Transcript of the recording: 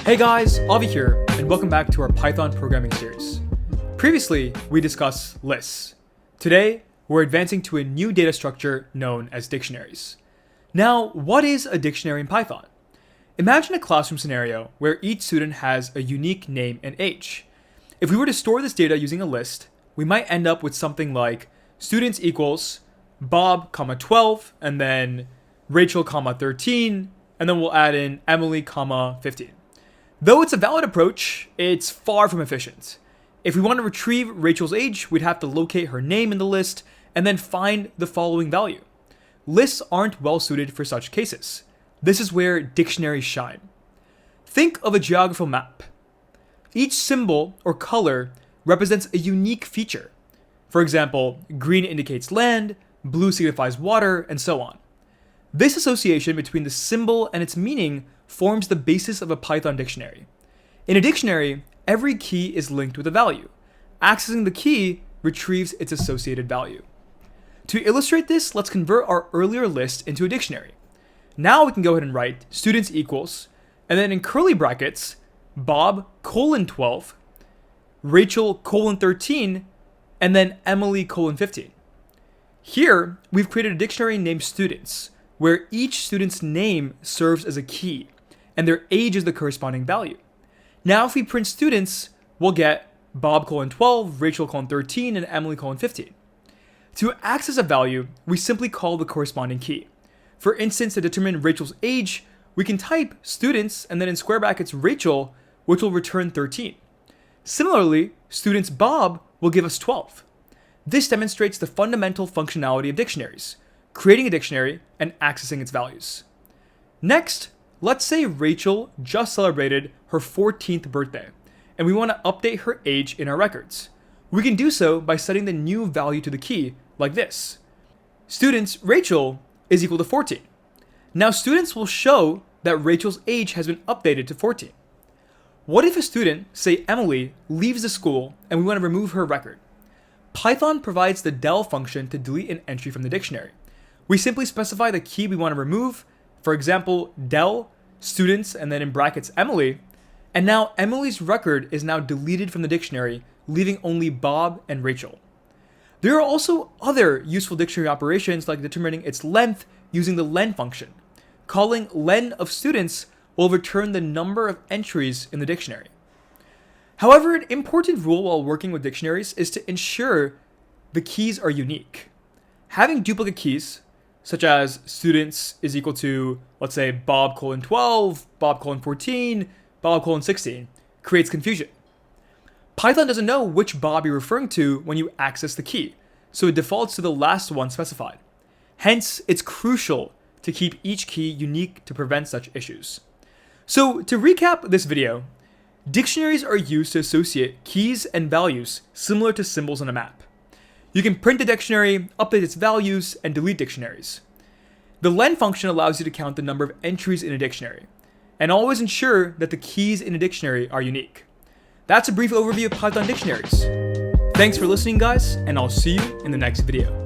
Hey guys, Avi here, and welcome back to our Python programming series. Previously, we discussed lists. Today, we're advancing to a new data structure known as dictionaries. Now, what is a dictionary in Python? Imagine a classroom scenario where each student has a unique name and age. If we were to store this data using a list, we might end up with something like students equals Bob, 12, and then Rachel, 13, and then we'll add in Emily, 15. Though it's a valid approach, it's far from efficient. If we want to retrieve Rachel's age, we'd have to locate her name in the list and then find the following value. Lists aren't well suited for such cases. This is where dictionaries shine. Think of a geographical map. Each symbol or color represents a unique feature. For example, green indicates land, blue signifies water, and so on. This association between the symbol and its meaning forms the basis of a Python dictionary. In a dictionary, every key is linked with a value. Accessing the key retrieves its associated value. To illustrate this, let's convert our earlier list into a dictionary. Now we can go ahead and write students equals, and then in curly brackets, Bob, 12, Rachel, 13, and then Emily, 15. Here, we've created a dictionary named students, where each student's name serves as a key, and their age is the corresponding value. Now if we print students, we'll get Bob, 12, Rachel, 13, and Emily, 15. To access a value, we simply call the corresponding key. For instance, to determine Rachel's age, we can type students and then in square brackets Rachel, which will return 13. Similarly, students Bob will give us 12. This demonstrates the fundamental functionality of dictionaries, creating a dictionary and accessing its values. Next, let's say Rachel just celebrated her 14th birthday, and we want to update her age in our records. We can do so by setting the new value to the key, like this. Students Rachel is equal to 14. Now students will show that Rachel's age has been updated to 14. What if a student, say Emily, leaves the school and we want to remove her record? Python provides the del function to delete an entry from the dictionary. We simply specify the key we want to remove, for example, del, students, and then in brackets Emily, and now Emily's record is now deleted from the dictionary, leaving only Bob and Rachel. There are also other useful dictionary operations like determining its length using the len function. Calling len of students will return the number of entries in the dictionary. However, an important rule while working with dictionaries is to ensure the keys are unique. Having duplicate keys, such as students is equal to, let's say, Bob, 12, Bob, 14, Bob, 16, creates confusion. Python doesn't know which Bob you're referring to when you access the key, so it defaults to the last one specified. Hence, it's crucial to keep each key unique to prevent such issues. So, to recap this video, dictionaries are used to associate keys and values similar to symbols on a map. You can print a dictionary, update its values, and delete dictionaries. The len function allows you to count the number of entries in a dictionary, and always ensure that the keys in a dictionary are unique. That's a brief overview of Python dictionaries. Thanks for listening, guys, and I'll see you in the next video.